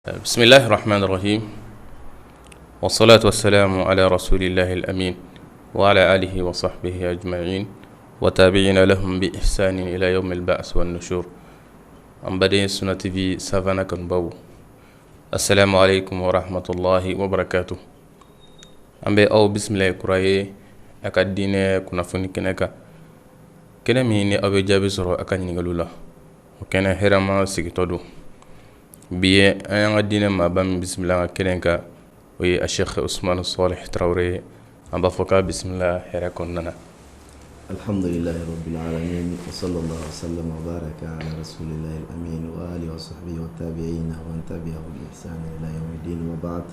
بسم الله الرحمن الرحيم والصلاة والسلام على رسول الله الأمين وعلى آله وصحبه أجمعين وتابعين لهم بإحسان إلى يوم البعث والنشور أم بدين سنة في سافانا كنبو. السلام عليكم ورحمة الله وبركاته. أم أو بسم الله كراي أكادين كنا فني كنكا كنا ميني أبي جابي سرو أكاني نقولوا وكنا هرما سكتودو بيه أنا دينا ما بام بسم الله كنكا وي الشيخ عثمان الصالح تراوري أم بفكا بسم الله هراكم لنا. الحمد لله رب العالمين وصلى الله وسلم وبارك على رسول الله الأمين وآله وصحبه والتابعين ومن تبعهم بإحسان إلى يوم الدين وبعد.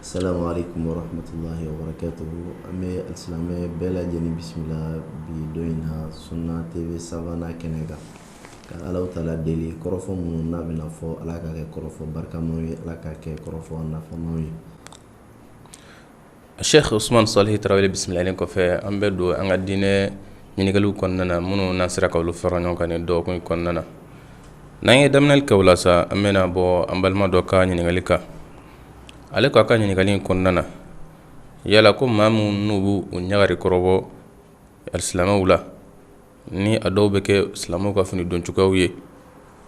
السلام عليكم ورحمة الله وبركاته. أمي الإسلامية بلا جني بسم الله بدوينها سنة تي سافانا كنكا كالو تلا دلي كرفو من نابنا فو علاكا كرفو بركة موي علاكا كرفو نافو موي. الشيخ عثمان صالح تراويل بسم الله عليكم في أمبدو أن الدين ينقلوا كوننا منو ناصر كولو فرانيو كان يدو كوننا ناي دمنا الكولاسا أمنا بو أمبل ما دوكا ينقليكا عليكو أكا ينقلين كوننا يلا كم مامو نوبو ونيغاري كروبو السلام ولا ni ado beke islamu ka fini don chukawiye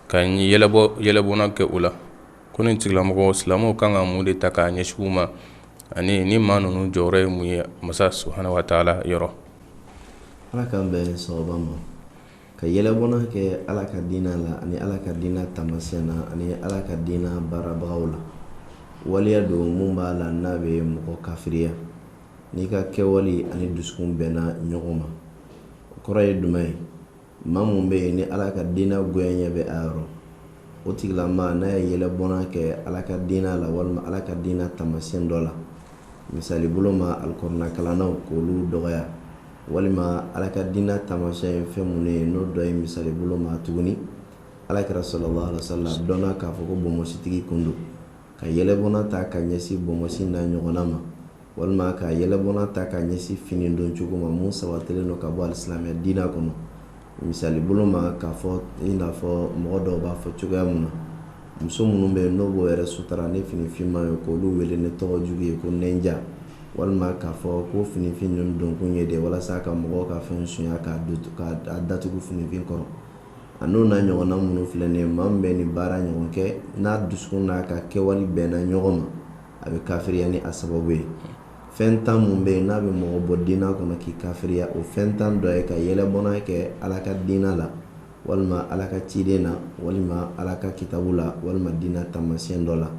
kan yelabo na ke ula kunin tiglamo ko islamu kan amude taka nyeshuma ani ni manunu jore muye masa subhanahu wa ta'ala yoro ala kan be sobama ka yelabo na ke ala ka dina la ani ala ka dina tamasena ani ala ka dina barabawla waliya do mumba la nabe mo kafiriya ni ka kewali ani duskun bena nyogoma koray dumay mamun be ni ala ka dina goyenya be aro o tigla ma na yele bona ke ala ka dina la walma ala ka dina tamasen dola misali buloma alqur'ana kalana ko lu doya walma ala ka dina tamasen femune no doy misali buloma tuguni ala ka sallallahu alaihi wasallam dona ka foko bomo sitigi kundu ka yele bona ta ka nyesi bomo sinna nyogonama walma ka yele bona ta ka nyesi fini don chuguma musa watele no ka bo al-islamia dina kono misali buloma ka fo ina fo modo ba fo chugama muso munu be no bo ere sutara ne fini fima ko lu wele ne to jugi ko nenja walma ka fo ko fini fin don ko nyede wala saka mo ka fen sunya ka dutu ka datu ko fini fin ko anu na nyona munu flene mambe ni bara nyonke na duskuna ka kewali bena nyogoma abe kafiri yani asababu fentan mun be na be mo bodina kono ki kafiriya o fentan do e ka yele bona ke alaka dina la walma alaka chidena walma alaka kitabula walma dina tamasien dola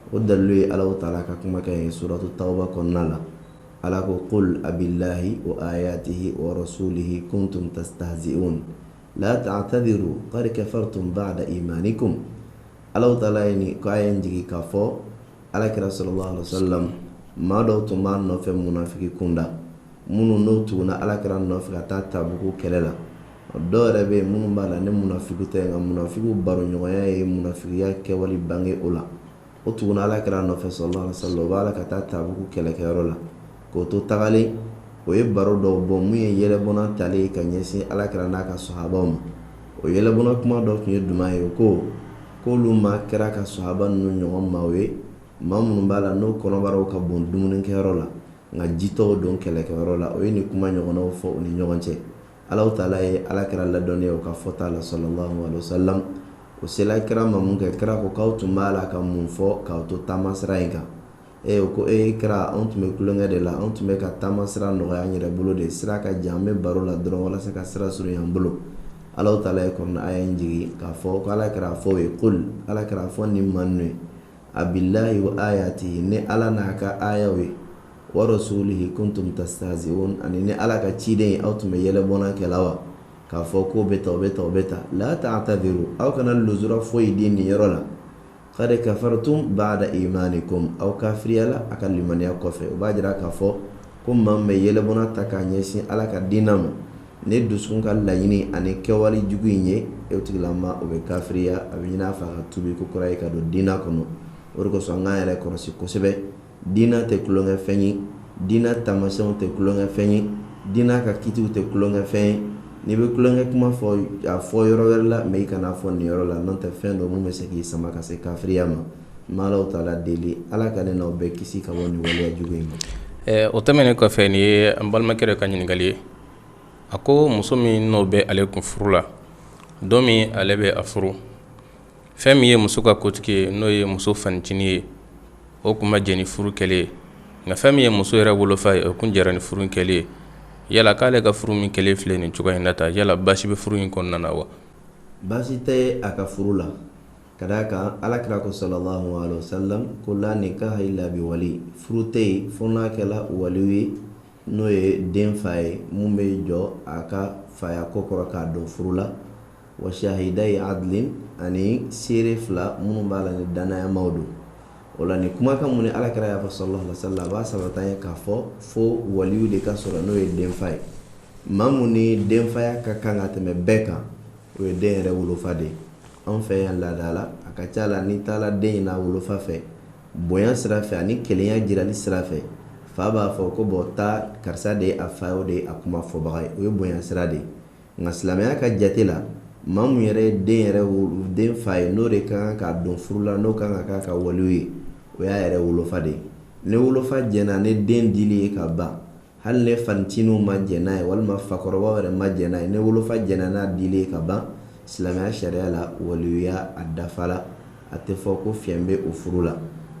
o dallu ala taala ka kuma kay suratu tauba konnala ala ko qul abillahi wa ayatihi wa rasulihi kuntum tastahzi'un la ta'tadiru qad kafartum ba'da imanikum ala taala ni ko ayen jigi ka fo ala kira sallallahu alaihi wasallam ma do to man no fe munafiki kunda munu no tuna ala kira no fe ta tabuku kelela do rebe munu bala ne munafiku te nga munafiku baro nyoya e munafiki ya ke wali bange ola o tuna ala kira no fe sallallahu alaihi wasallam bala ka ta tabuku kele kerola ko to tagale o e baro do bo mu ye yele bona tale ka nyesi ala kira na ka sahaba o yele bona kuma do ke duma yo ko lu ma kira ka sahaba no nyoma mawe mamun bala no kono baro ka bon dumunen kero la nga jito don kele kero la o ni kuma nyogono fo ni nyogonche Allah taala e ala kira la donne o ka fota la sallallahu alaihi wasallam o sela kira mamun ka kira ko kautu mala ka mun fo ka to tamasra inga e ko e kira on tume kulonga de la on tume ka tamasra no ya nyire bulo de sira ka jamme baro la dron wala saka sira suru yan bulo Allah taala e ko na ayen jigi ka fo ko ala kira fo e qul ala kira fo ni manne abillahi wa ayatihi ne ala naka ayawe wa rasulihi kuntum tastahzi'un ani ne ala ka chide autume yele bona kelawa ka foko beta la ta'tadiru aw kana luzura foyi dini yarola qad kafartum ba'da imanikum aw kafriyala akal liman yakofe ubajira ka fo kum mamme yele bona takanyesi ala ka dinam ne dusun ka layini ani kewali juguinye eutilama obe kafriya abina fa tubi ko kurai ka do dina kono orko so ngayele ko si ko sebe dina te kulonga fenyi dina tamasyon te kulonga fenyi dina ka kitu te kulonga fenyi ni be kulonga kuma fo a fo yoro la me kana fo ni yoro la non te fendo mo me se ki sama ka se kafriya ma malaw taala deli ala ka ne n'aw bɛɛ kisi ka bɔ nin waleya jugu in ma. o tɛmɛnen kɔfɛ nin ye an balimakɛ dɔ ka ɲininkali ye a ko muso min n'o bɛ ale kun furu la don min ale bɛ a furu fɛn min ye muso ka kotigi ye n'o ye muso fanicinin ye o kun ma jɛ ni furu kɛlen ye nka fɛn min ye muso yɛrɛ wolofa ye o kun jɛra ni furu kɛlen ye yala k'ale ka furu min kɛlen filɛ nin cogoya in na ta yala basi bɛ furu in kɔnɔna na wa. Basi tɛ a ka furu la ka d'a kan alakira ko sallallahu alaihi wasallam ko la nikaha illa bi wali, furu tɛ yen fo n'a kɛla waliw ye n'o ye den fa ye mun bɛ jɔ a ka faya ko kɔrɔ k'a dɔn furu la, wa shahidai adlin ani seere fila minnu b'a la ni danayamaw don. O la ni kumakan mun ni alakira y'a fɔ sallallahu alaihi wasallam a b'a sabata ye k'a fɔ fo waliw de ka sɔrɔ n'o ye den fa ye. Maa mun ni den faya ka kan ka tɛmɛ bɛɛ kan o ye den yɛrɛ wolofa de ye. An fɛ yan laada la a ka ca la ni taala den in na wolofa fɛ bonya sira fɛ ani kelenya jirali sira fɛ fa b'a fɔ ko bɔn taa karisa de ye a fa o de ye a kuma fɔbaga ye, o ye bonya sira de ye. Nka silamɛya ka jate la maa mun yɛrɛ ye den yɛrɛ den fa ye n'o de kan k'a dɔn furu la n'o kan ka k'a ka waliw ye o y'a yɛrɛ wolofa de ye. Ni wolofa jɛna ni den dili ye ka ban hali ne faniciniw ma jɛ n'a ye walima fakɔrɔbaw yɛrɛ ma jɛ n'a ye ni wolofa jɛna n'a dili ye ka ban silamɛya sariya la waliya a dafa la a tɛ fɔ ko fiɲɛ bɛ o furu la.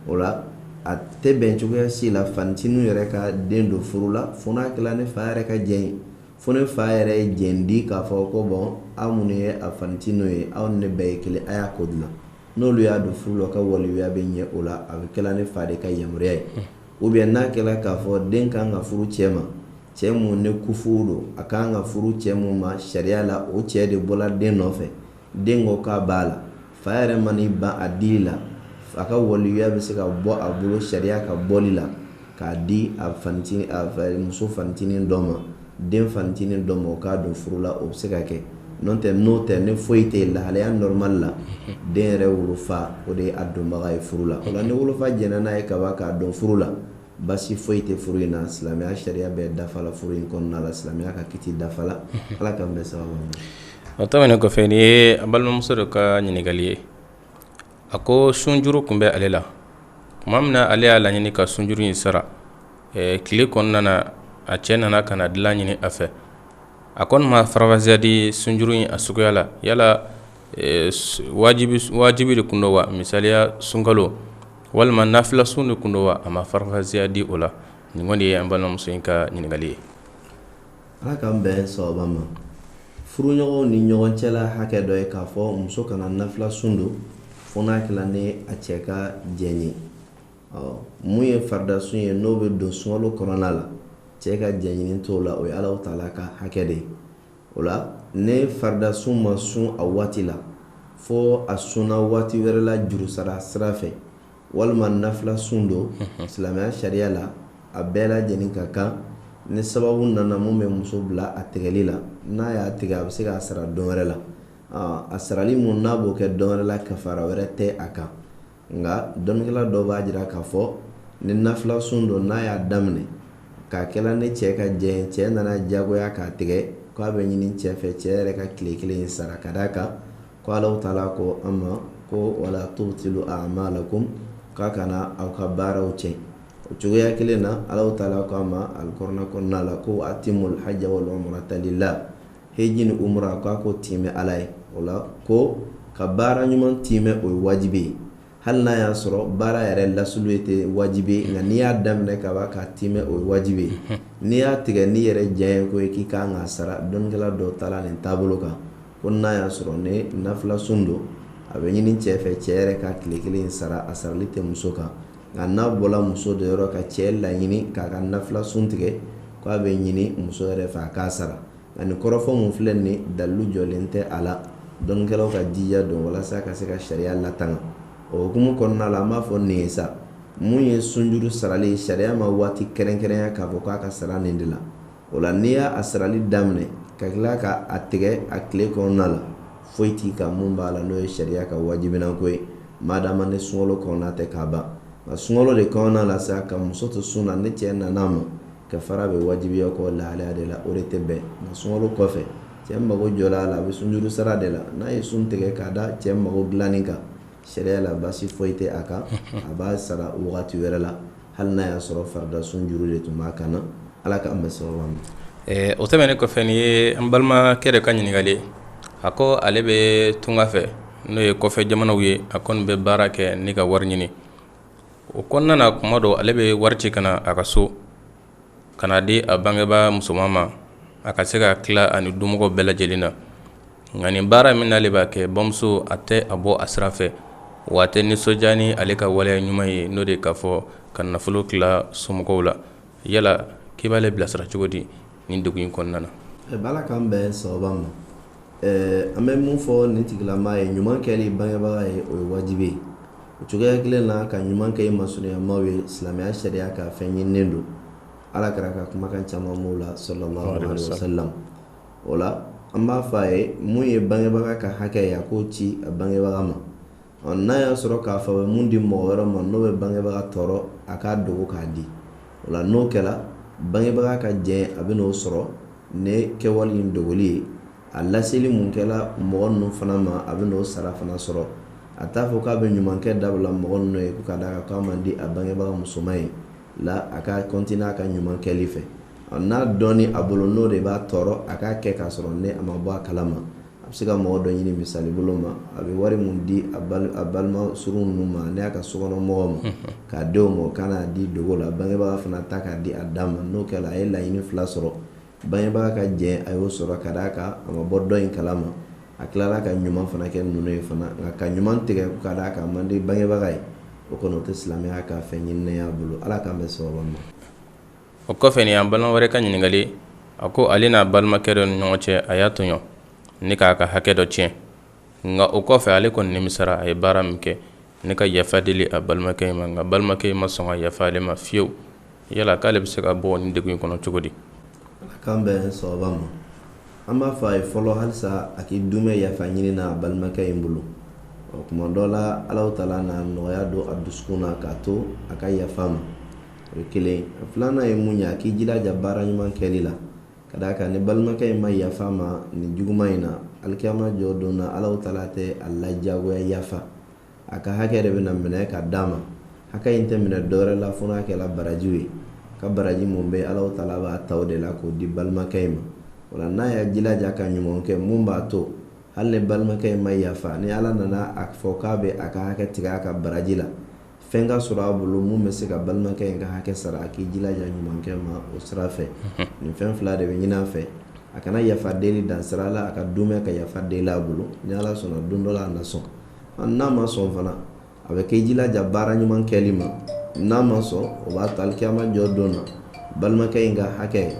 O la a tɛ bɛn cogoya si la faniciniw yɛrɛ ka den don furu la fo n'a kɛla ne fa yɛrɛ ka jɛn ye, fo ne fa yɛrɛ ye jɛn di k'a fɔ ko bɔn aw minnu ye a faniciniw ye aw ni ne bɛɛ ye kelen a y'a ko dilan. N'olu y'a don furu la ka waliya bɛ ɲɛ o la a bɛ kɛla ne fa de ka yamaruya ye. Ou bien n'a kɛla k'a fɔ den kan ka furu cɛ ma, cɛ mun ne kufu don a kan ka furu cɛ mun ma sariya la o cɛ de bɔla den nɔfɛ, den ko k'a b'a la, fa yɛrɛ man'i ban a dili la a ka waliya bɛ se ka bɔ a bolo sariya ka bɔli la k'a di a muso fanicinin dɔ ma, den fanicinin dɔ ma o k'a don furu la o bɛ se ka kɛ. N'o tɛ ne foyi tɛ lahalaya normal la den yɛrɛ wolofa o de ye a donbaga ye furu la. O la ni wolofa jɛna n'a ye ka ban k'a dɔn furu la basi foyi tɛ furu in na, silamɛya sariya bɛɛ dafa la furu in kɔnɔna la, silamɛya ka kiti dafa la ala k'an bɛɛ sababu ma. O tɛmɛnen kɔfɛ nin ye an balimamuso dɔ ka ɲininkali ye a ko sunjuru kun bɛ ale la tuma min na ale y'a laɲini ka sunjuru in sara tile kɔnɔna na a cɛ nana ka na dilan ɲini a fɛ a kɔni ma farafasiya di sunjuru in a suguya la yala wajibi de kun don wa misaliya sunkalo walima nafila sun de kun don wa a ma farafasiya di o la. Nin kɔni ye an balimamuso in ka ɲininkali ye. Ala k'an bɛn sababa ma. Furuɲɔgɔnw ni ɲɔgɔn cɛla hakɛ dɔ ye k'a fɔ muso kana nafila sun don fo n'a kɛla ni a cɛ ka jɛn ye. Mun ye farida sun ye n'o bɛ don sunkalo kɔnɔna la cɛ ka jɛɲini t'o la o ye Alahu Taala ka hakɛ de ye. O la ne farida sun ma sun a waati la fo a sunna waati wɛrɛ la jurusara sira fɛ walima nafila sun don silamɛya sariya la a bɛɛ lajɛlen ka kan ni sababu nana mun bɛ muso bila a tigɛli la n'a y'a tigɛ a bɛ se k'a sara don wɛrɛ la. A sarali mun n'a b'o kɛ don wɛrɛ la kafara wɛrɛ tɛ a kan. Nka dɔnnikɛla dɔ b'a jira k'a fɔ ni nafila sun don n'a y'a daminɛ k'a kɛla ni cɛ ka jɛn cɛ nana jagoya k'a tigɛ k'a bɛ ɲini cɛ fɛ cɛ yɛrɛ ka tile kelen in sara ka d'a kan ko Alahu Taala ko an ma ko wala tubtilu a'malakum k'a kana aw ka baaraw tiɲɛ. O cogoya kelen na Alahu Taala ko an ma alikɔrɔna kɔnɔna la ko atimul hajja wal umrata lillah, heji ni umra k'a ko tiimɛ Ala ye. O la ko ka baara ɲuman tiimɛ o ye wajibi ye hali n'a y'a sɔrɔ baara yɛrɛ lasulu tɛ wajibi ye nka n'i y'a daminɛ ka ban k'a tiimɛ o ye wajibi ye. N'i y'a tigɛ n'i yɛrɛ jɛn ye ko k'i kan k'a sara dɔnnikɛla dɔw taala nin taabolo kan ko n'a y'a sɔrɔ ni nafila sun don a bɛ ɲini cɛ fɛ cɛ yɛrɛ ka tile kelen sara a sarali tɛ muso kan. Nka n'a bɔla muso de yɔrɔ ka cɛ laɲini k'a ka nafila sun tigɛ k'a bɛ ɲini muso yɛrɛ fɛ a k'a sara. Nka nin kɔrɔfɔ mun filɛ nin ye dalilu jɔlen tɛ a la, dɔnnikɛlaw ka jija don walasa ka se ka sariya latanga. O hukumu kɔnɔna la an b'a fɔ nin ye sa mun ye sunjuru sarali sariya ma waati kɛrɛnkɛrɛnya k'a fɔ k'a ka sara nin de la. O la n'i y'a sarali daminɛ ka tila ka a tigɛ a tile kɔnɔna la foyi t'i kan mun b'a la n'o ye sariya ka wajibinako ye madama ni sunkalo kɔnɔna tɛ k'a ban. Nka sunkalo de kɔnɔna la sa ka muso to sun na ni cɛ nana ma kafara bɛ wajibiya kɔ lahalaya de la o de tɛ bɛn. Nka sunkalo kɔfɛ cɛ mago jɔla a la a bɛ sunjuru sara de la n'a ye sun tigɛ k'a da cɛ mago dilanni kan sariya la basi foyi tɛ a kan a b'a sara wagati wɛrɛ la hali n'a y'a sɔrɔ farida sun juru de tun b'a kan na ala k'an bɛ sababu ma. O tɛmɛnen kɔfɛ nin ye an balimakɛ de ka ɲininkali a ko ale bɛ tunga fɛ n'o ye kɔfɛ jamanaw ye a kɔni bɛ baara kɛ ni ka wari ɲini o kɔnɔna na kuma dɔ ale bɛ wari ci kana a ka so kana di a bangebaa musoman ma a ka se ka tila ani dumɔgɔw bɛɛ lajɛlen na nka nin baara min n'ale b'a kɛ bamuso a tɛ a bɔ a sira fɛ wa a tɛ nisɔndiya ni ale ka waleya ɲuman ye n'o de k'a fɔ ka nafolo tila somɔgɔw la yala k'i b'ale bilasira cogo di nin degun in kɔnɔna na. Bala k'an bɛn sababa ma an bɛ mun fɔ nin tigilama ye ɲuman kɛli bangebaga ye o ye wajibi ye o cogoya kelen na ka ɲuman kɛ i masuruyamaw ye silamɛya sariya ka fɛn ɲininen don ala kɛra ka kumakan caman m'o la sallallahu alaihi wasallam o la an b'a fɔ a ye mun ye bangebaga ka hakɛ ye a k'o ci a bangebaga ma n'a y'a sɔrɔ k'a fɔ a bɛ mun di mɔgɔ wɛrɛ ma n'o bɛ bangebaga tɔɔrɔ a k'a dogo k'a di o la n'o kɛra bangebaga ka jɛn a bɛ n'o sɔrɔ ne kɛwale in dogoli ye a laseli mun kɛla mɔgɔ ninnu fana ma a bɛ n'o sara fana sɔrɔ a t'a fɔ k'a bɛ ɲumankɛ dabila mɔgɔ ninnu ye ko ka d'a kan k'a man di a bangebaga musoman ye la a ka continuer a ka ɲuman kɛli fɛ n'a dɔnni a bolo n'o de b'a tɔɔrɔ a k'a kɛ k'a sɔrɔ ne a ma bɔ a kalama a bɛ se ka mɔgɔ dɔ ɲini misali bolo ma a bɛ wari mun di a balima surun ninnu ma ne y'a ka sokɔnɔ mɔgɔ ma k'a denw ma ka n'a di dogo la bangebaga fana ta k'a di a d'a ma n'o kɛra a ye laɲini fila sɔrɔ bangebaga ka jɛn a y'o sɔrɔ ka d'a kan a ma bɔ dɔ in kalama a tilala ka ɲuman fana kɛ ninnu ye fana nka ka ɲuman tigɛ ka d'a kan man di bangebaga ye o kɔni o tɛ silamɛya ka fɛn ɲininen y'a bolo ala k'an bɛ sababa ma. O kɔfɛ nin y'an balima wɛrɛ ka ɲininkali a ko ale n'a balimakɛ dɔ ni ɲɔgɔn cɛ a y'a tɔɲɔ ni k'a ka hakɛ dɔ tiɲɛ nka o kɔfɛ ale kɔni nimisara a ye baara min kɛ ne ka yafa deli a balimakɛ in ma nka balimakɛ in ma sɔn ka yafa ale ma fiyewu yala k'ale bɛ se ka bɔ nin degun in kɔnɔ cogo di. ala k'an bɛn sababa ma an b'a fɔ a ye fɔlɔ halisa a k'i dumɛ yafa ɲini na a balimakɛ in bolo o tuma dɔ la ala taala na nɔgɔya don a dusukun na k'a to a ka yafa ma o ye kelen filanan ye mun ye a k'i jilaja baara ɲuman kɛli la ka d'a kan ni balimakɛ in ma yafa ma nin juguman in na alikiyama jɔ don na ala taala tɛ a lajagoya yafa a ka hakɛ de bɛna minɛ ka d'a ma hakɛ in tɛ minɛ dɔwɛrɛ la fo n'a kɛla barajiw ye ka baraji mun bɛ ala taala b'a ta o de la k'o di balimakɛ in ma o la n'a y'a jilaja ka ɲuman kɛ mun b'a to hali ni balimakɛ in ma yafa ni ala nana a fɔ k'a bɛ a ka hakɛ tigɛ a ka baraji la fɛn ka sɔrɔ a bolo mun bɛ se ka balimakɛ in ka hakɛ sara a k'i jilaja ɲumankɛ ma o sira fɛ nin fɛn fila de bɛ ɲini a fɛ a kana yafa deli dan sira la a ka dumɛ ka yafa deli a bolo ni ala sɔnna don dɔ la a na sɔn n'a ma sɔn fana a bɛ k'i jilaja baara ɲuman kɛli ma n'a ma sɔn o b'a to alikiyama jɔ don na balimakɛ in ka hakɛ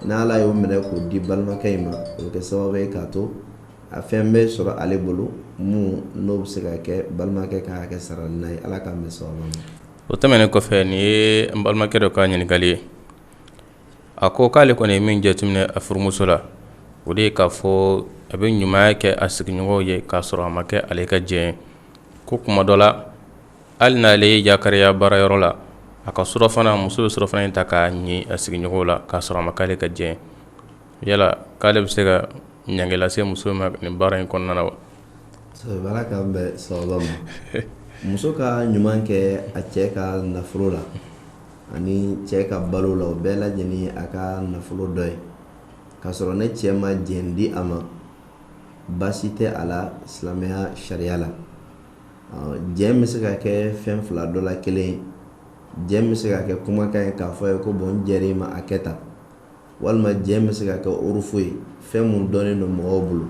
n'ala y'o minɛ k'o di balimakɛ in ma o bɛ kɛ sababu ye k'a to a fɛn bɛ sɔrɔ ale bolo mun n'o bɛ se ka kɛ balimakɛ ka hakɛ sarali n'a ye ala k'an bɛ sababu ma. O tɛmɛnen kɔfɛ nin ye an balimakɛ dɔ ka ɲininkali ye a ko k'ale kɔni ye min jateminɛ a furumuso la o de ye k'a fɔ a bɛ ɲumanya kɛ a sigiɲɔgɔnw ye k'a sɔrɔ a ma kɛ ale ka jɛn ye ko kuma dɔ la hali n'ale ye yakariya baarayɔrɔ la a ka surafana muso bɛ surafana in ta k'a ɲi a sigiɲɔgɔnw la k'a sɔrɔ a ma k'ale ka jɛn yala k'ale bɛ se ka ɲangi lase muso ma nin baara in kɔnɔna na wa. ala k'an bɛ sababa ma muso ka ɲuman kɛ a cɛ ka nafolo la ani cɛ ka balo la o bɛɛ lajɛlen a ka nafolo dɔ ye k'a sɔrɔ ne cɛ ma jɛn di a ma baasi tɛ a la silamɛya sariya la jɛn bɛ se ka kɛ fɛn fila dɔ la kelen ye jɛn bɛ se ka kɛ kumakan ye k'a fɔ ye ko bon n jɛr'i ma a kɛ tan walima jɛn bɛ se ka kɛ urufu ye fɛn mun dɔnnen don mɔgɔw bolo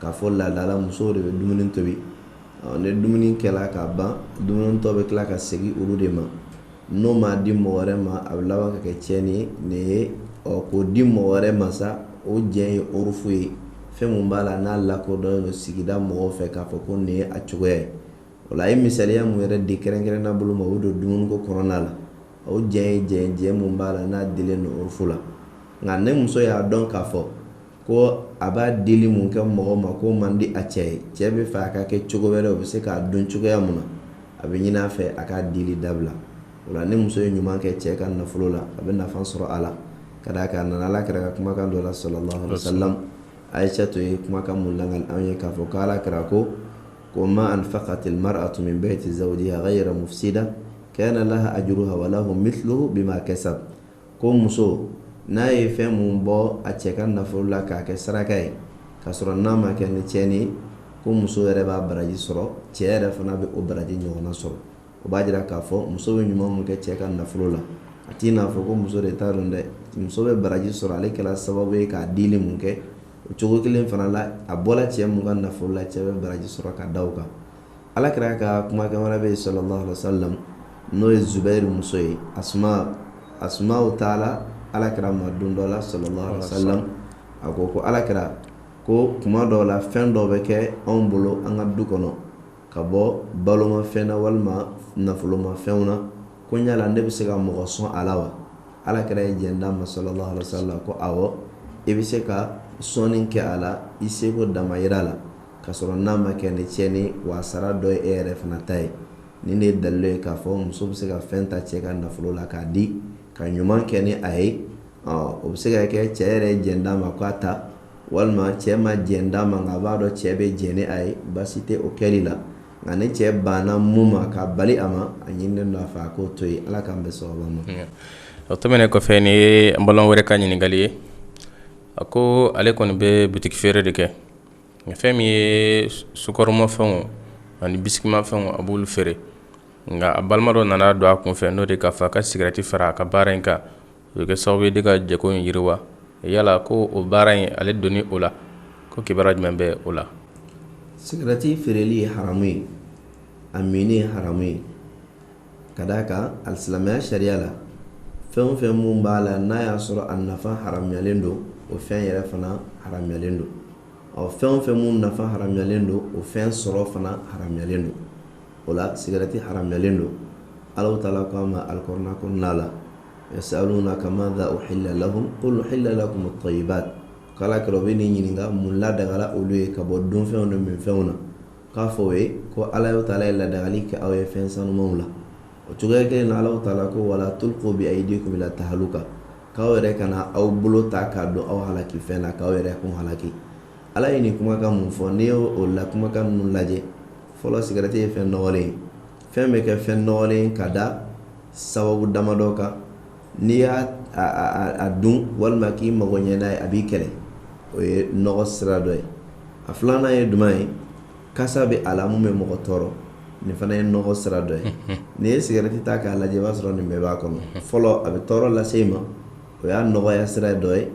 k'a fɔ laadala musow de bɛ dumuni tobi ni dumuni kɛla ka ban dumuni tɔ bɛ tila ka segin olu de ma n'o ma di mɔgɔ wɛrɛ ma a bɛ laban ka kɛ tiɲɛni ye nin ye k'o di mɔgɔ wɛrɛ ma sa o jɛn ye urufu ye fɛn mun b'a la n'a lakodɔnnen don sigida mɔgɔw fɛ k'a fɔ ko nin ye a cogoya ye o la a ye misaliya mun yɛrɛ di kɛrɛnkɛrɛnna bolo ma o don dumuniko kɔnɔna la o jɛn ye jɛn mun b'a la n'a dilen don urufu la nka ne muso y'a dɔn k'a fɔ ko a b'a dili mun kɛ mɔgɔ ma ko man di a cɛ ye cɛ bɛ fɛ a ka kɛ cogo wɛrɛ o bɛ se k'a dɔn cogoya mun na a bɛ ɲini a fɛ a k'a dili dabila o la ni muso ye ɲuman kɛ cɛ ka nafolo la a bɛ nafa sɔrɔ a la ka d'a kan a nana ala kɛra ka kumakan dɔ la sallallahu alaihi wa sallam Aisha to ye kumakan mun langali an ye k'a fɔ ko ala kɛra ko وما أنفقت المرأة من بيت زوجها غير مفسدة كان لها أجرها وله مثله بما كسب ko muso n'a ye fɛn mun bɔ a cɛ ka nafolo la k'a kɛ saraka ye k'a sɔrɔ n'a ma kɛ ni tiɲɛni ye ko muso yɛrɛ b'a baraji sɔrɔ cɛ yɛrɛ fana bɛ o baraji ɲɔgɔnna sɔrɔ o b'a jira k'a fɔ muso bɛ ɲuman mun kɛ cɛ ka nafolo la a t'i n'a fɔ ko muso de t'a dɔn dɛ muso bɛ baraji sɔrɔ ale kɛra sababu ye k'a dili mun kɛ o cogo kelen fana la a bɔla cɛ mun ka nafolo la cɛ bɛ baraji sɔrɔ ka da o kan alakira ka kumakan wɛrɛ bɛ yen sallallahu alaihi wa sallam n'o ye Zubair muso ye Asma taala alakira ma don dɔ la sallallahu alaihi wa sallam a ko alakira ko kuma dɔw la fɛn dɔw bɛ kɛ anw bolo an ka du kɔnɔ ka bɔ balomafɛn na walima nafolomafɛnw na ko yala ne bɛ se ka mɔgɔ sɔn a la wa alakira ye jɛn d'a ma sallallahu alaihi wa sallam ko awɔ i bɛ se ka sɔnni kɛ a la i seko damayira la ka sɔrɔ n'a ma kɛ ni tiɲɛni wa sara dɔ ye e yɛrɛ fana ta ye ni ne dalilo ye k'a fɔ muso bɛ se ka fɛn ta cɛ ka nafolo la k'a di ka ɲuman kɛ ni a ye o bɛ se ka kɛ cɛ yɛrɛ ye jɛn d'a ma k'a ta walima cɛ ma jɛn d'a ma nka a b'a dɔn cɛ bɛ jɛn ni a ye baasi tɛ o kɛli la nka ni cɛ banna mun ma ka bali a ma a ɲininen don a fɛ a k'o to yen ala k'an bɛ sababa ma. o tɛmɛnen kɔfɛ ni ye an baliman wɛrɛ ka ɲininkali ye a ko ale kɔni bɛ butiki feere de kɛ nka fɛn min ye sukaromafɛnw ani bisikimafɛnw a b'olu feere nka a balima dɔ nana don a kun fɛ n'o de k'a fɔ a ka sigarɛti fara a ka baara in kan o bɛ kɛ sababu ye de ka jɛko in yiriwa yala ko o baara in ale donni o la ko kibaruya jumɛn bɛ o la. Sigarɛti feereli ye haramu ye a minni ye haramu ye ka d'a kan alisilamɛya sariya la fɛn o fɛn mun b'a la n'a y'a sɔrɔ a nafa haramuyalen don o fɛn yɛrɛ fana haramuyalen don fɛn o fɛn mun nafa haramuyalen don o fɛn sɔrɔ fana haramuyalen don o la sigarɛti haramuyalen don Allahu taala ko a ma alikɔrɔna kɔnɔna la yasalunaka madha uhilla lahum qul uhilla lakum at-tayyibat kala kɛra bɛ ni ɲininka mun ladagala olu ye ka bɔ donfɛnw ni minfɛnw na k'a fɔ o ye ko Allahu taala ye ladagali kɛ aw ye fɛn sanumanw la o cogoya kelen na Allahu taala ko wala tulqu bi aydikum ila tahaluka k'aw yɛrɛ kana aw bolo ta k'a don aw halaki fɛn na k'aw yɛrɛ kun halaki ala ye nin kumakan mun fɔ n'i y'o la kumakan ninnu lajɛ fɔlɔ sigarɛti ye fɛn nɔgɔlen ye fɛn bɛ kɛ fɛn nɔgɔlen ka da sababu damadɔ kan n'i y'a dun walima k'i mago ɲɛ n'a ye a b'i kɛlɛ o ye nɔgɔ sira dɔ ye a filanan ye jumɛn ye kasa bɛ a la mun bɛ mɔgɔ tɔɔrɔ nin fana ye nɔgɔ sira dɔ ye n'i ye sigarɛti ta k'a lajɛ i b'a sɔrɔ nin bɛɛ b'a kɔnɔ fɔlɔ a bɛ tɔɔrɔ lase i ma o y'a nɔgɔya sira dɔ ye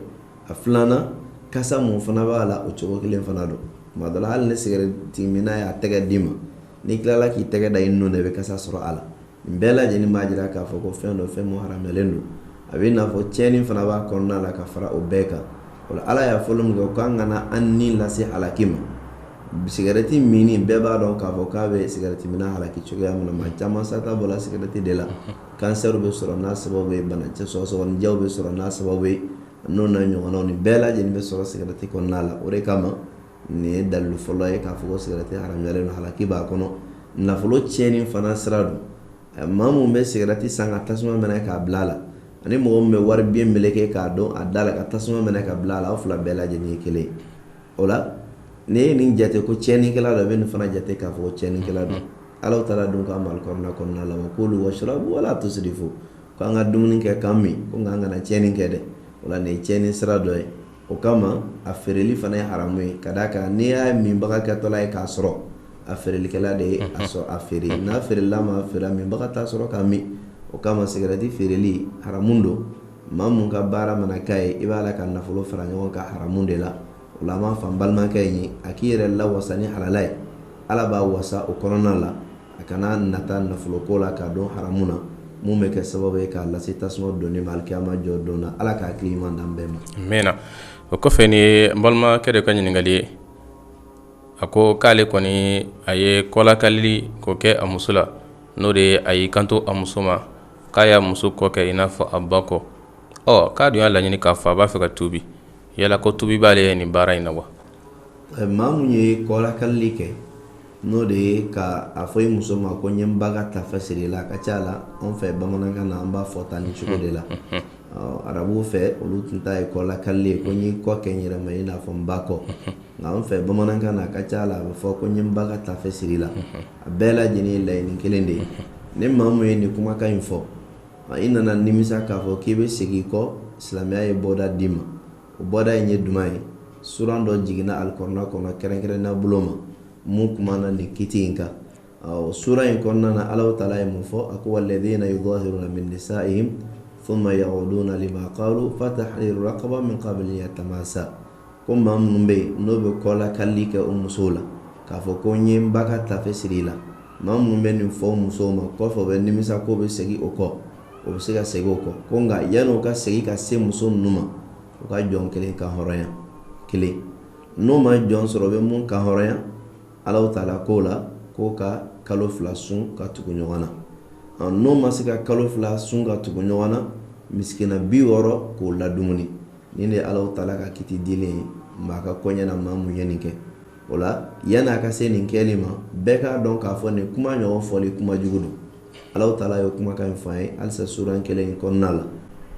a filanan kasa mun fana b'a la o cogo kelen fana don tuma dɔ la hali ni sigarɛti minna y'a tɛgɛ d'i ma n'i tilala k'i tɛgɛ da i nun na i bɛ kasa sɔrɔ a la nin bɛɛ lajɛlen b'a jira k'a fɔ ko fɛn dɔ fɛn mun haramuyalen don a bɛ i n'a fɔ tiɲɛni fana b'a kɔnɔna la ka fara o bɛɛ kan o la ala y'a fɔlɔ min kɛ k'an kana an ni lase halaki ma sigarɛti minni bɛɛ b'a dɔn k'a fɔ k'a bɛ sigarɛti minna halaki cogoya min na maa caman sata bɔla sigarɛti de la kansɛriw bɛ sɔrɔ n'a sababu ye banakisɛ sɔgɔsɔgɔnijɛw bɛ sɔrɔ n'a sababu ye n'o n'a ɲɔgɔnnaw nin bɛɛ lajɛlen bɛ sɔrɔ sigarɛti kɔnɔna la o de kama nin ye dalilu fɔlɔ ye k'a fɔ ko sigarɛti haramuyalen don halaki b'a kɔnɔ nafolo tiɲɛni fana sira don maa mun bɛ sigarɛti san ka tasuma minɛ k'a bila a la ani mɔgɔ min bɛ wari biɲɛ meleke k'a dɔn a da la ka tasuma minɛ ka bila a la aw fila bɛɛ lajɛlen ye kelen ye o la ne ye nin jate ko tiɲɛnikɛla dɔ bɛ nin fana jate k'a fɔ ko tiɲɛnikɛla don Allahu taala dun k'a ma alikɔrɔna kɔnɔna la wa kulu washrabu wala tusrifu ko an ka dumuni kɛ k'an min ko nka an kana tiɲɛni kɛ dɛ o la nin ye tiɲɛni sira dɔ ye o kama a feereli fana ye haramu ye ka d'a kan n'i y'a minbaga kɛtɔla ye k'a sɔrɔ a feerelikɛla de ye a sɔrɔ a feere n'a feerela ma feere minbaga t'a sɔrɔ k'a min o kama sigarɛti feereli haramu don maa mun ka baara mana k'a ye i b'a la ka nafolo fara ɲɔgɔn kan haramu de la o la an b'a fɔ an balimakɛ in ye a k'i yɛrɛ lawasa ni halala ye ala b'a wasa o kɔnɔna la a kana nata nafoloko la k'a dɔn haramu na mun bɛ kɛ sababu ye k'a lase tasuma donni ma alikiyama jɔ don na ala k'a hakili ɲuman d'an bɛɛ ma. Amina. O kɔfɛ ni ye n balimakɛ de ka ɲininkali ye a ko k'ale kɔni a ye kɔlakali k'o kɛ a muso la n'o de ye a y'i kanto a muso ma k'a y'a muso kɔ kɛ i n'a fɔ a ba kɔ k'a dun y'a laɲini k'a fɔ a b'a fɛ ka tuubi yala ko tuubi b'ale ye nin baara in na wa. maa mun ye kɔlakali kɛ n'o de ye ka a fɔ i muso ma ko n ye n ba ka tafe siri la a ka ca la anw fɛ bamanankan na an b'a fɔ tan ni cogo de la arabu fɛ olu tun ta ye kɔlakali ye ko n y'i kɔ kɛ n yɛrɛ ma i n'a fɔ n ba kɔ nka an fɛ bamanankan na a ka ca la a bɛ fɔ ko n ye n ba ka tafe siri la a bɛɛ lajɛlen ye laɲini kelen de ye ni maa mun ye nin kumakan in fɔ i nana nimisa k'a fɔ k'i bɛ segin kɔ silamɛya ye bɔda d'i ma o bɔda in ye duman ye suran dɔ jiginna alikɔrɔna kɔnɔ kɛrɛnkɛrɛnnenya bolo ma mun kumana nin kiti in kan sura in kɔnɔna na Alahu Taala ye mun fɔ a ko walladhina yudahiruna min nisaihim thumma ya'uduna lima qalu fatahriru raqaba min qabli yatamasa ko maa minnu bɛ yen n'o bɛ kɔlakali kɛ o musow la k'a fɔ ko n ye n ba ka tafe siri la maa minnu bɛ nin fɔ musow ma kɔfɛ u bɛ nimisa ko bɛ segin o kɔ o bɛ se ka segin o kɔ ko nka yanni o ka segin ka se muso ninnu ma u ka jɔn kelen ka hɔrɔnya kelen n'o ma jɔn sɔrɔ o bɛ mun ka hɔrɔnya Alahu Taala ko la ko ka kalo 2 sun ka tugu ɲɔgɔn na n'o ma se ka kalo 2 sun ka tugu ɲɔgɔn na miskina 60 k'o ladumuni nin de Alahu Taala ka kiti dilen ye maa ka kɔɲɛ na maa mun ye nin kɛ o la yanni a ka se nin kɛli ma bɛɛ k'a dɔn k'a fɔ nin kuma ɲɔgɔn fɔli kuma jugu don Alahu Taala ye kumakan in fɔ an ye halisa suran kelen in kɔnɔna la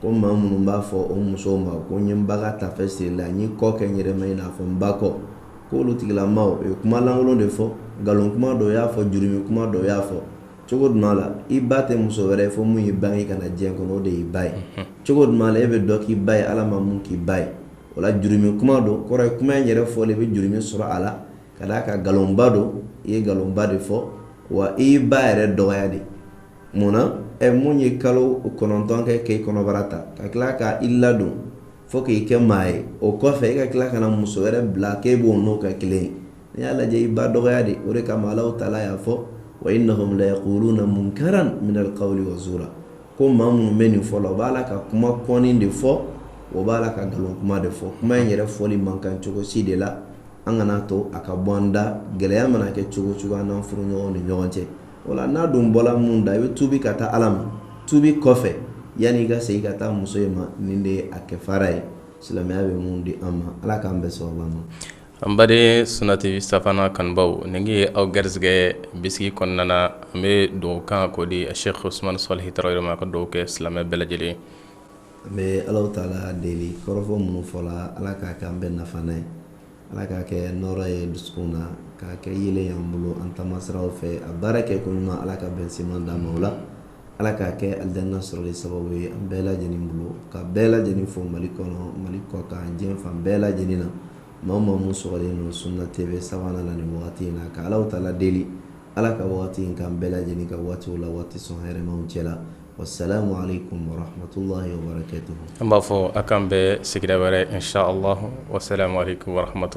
ko maa minnu b'a fɔ o musow ma ko n ye n ba ka tafe siri la n y'i kɔ kɛ n yɛrɛ ma i n'a fɔ n ba kɔ ko olu tigilamaw o ye kuma lankolon de fɔ nkalon kuma dɔ y'a fɔ jurumi kuma dɔ y'a fɔ cogo duman la i ba tɛ muso wɛrɛ ye fo mun y'i bange ka na diɲɛ kɔnɔ o de y'i ba ye cogo duman la e bɛ dɔ k'i ba ye Ala ma mun k'i ba ye o la jurumi kuma don kɔrɔ ye kuma in yɛrɛ fɔlen i bɛ jurumi sɔrɔ a la ka d'a kan nkalonba don i ye nkalonba de fɔ wa i y'i ba yɛrɛ dɔgɔya de mun na mun ye kalo 9 kɛ k'e kɔnɔbara ta ka tila ka i ladon fo k'i kɛ maa ye o kɔfɛ e ka tila ka na muso wɛrɛ bila k'e b'o n'o kɛ kelen ye n'i y'a lajɛ i ba dɔgɔya de o de kama Alahu Taala y'a fɔ wa innahum la yaquluna munkaran min alqawli wa zura ko maa minnu bɛ nin fɔ la o b'a la ka kuma kɔni de fɔ o b'a la ka nkalon kuma de fɔ kuma in yɛrɛ fɔli man kan cogo si de la an kana to a ka bɔ an da gɛlɛya mana kɛ cogo cogo an n'an furuɲɔgɔnw ni ɲɔgɔn cɛ o la n'a dun bɔla mun da i bɛ tuubi ka taa Ala ma tuubi kɔfɛ yanni i ka segin ka taa muso in ma nin de ye a kɛfara ye silamɛya bɛ mun di an ma Ala k'an bɛɛ sababa ma an baden Sunna TV safana kanubaw nin ye aw garisɛgɛ bisigi kɔnɔna na an bɛ dugawu kan k'o di Sheikh Usmane Salihi Tarawele ma ka dugawu kɛ silamɛ bɛɛ lajɛlen an bɛ Alahu Taala deli kɔrɔfɔ minnu fɔla Ala k'a kɛ an bɛɛ nafa n'a ye Ala k'a kɛ nɔrɔ ye dusukun na k'a kɛ yelen y'an bolo an taamasiraw fɛ a baara kɛ ko ɲuman Ala ka bɛn siman d'an ma o la Ala k'a kɛ alijanna sɔrɔli sababu ye an bɛɛ lajɛlen bolo ka bɛɛ lajɛlen fo Mali kɔnɔ Mali kɔ kan diɲɛ fan bɛɛ lajɛlen na maa o maa mun sɔgɔlen don Sunna TV sabanan na nin wagati in na ka Alahu Taala deli Ala ka wagati in k'an bɛɛ lajɛlen ka waatiw la waati sɔn hɛrɛmaw cɛla wassalamu alaikum warahmatullahi wabarakatuh an b'a fɔ a kan bɛɛ sigida wɛrɛ insha Allah wassalamu alaikum warahmatullahi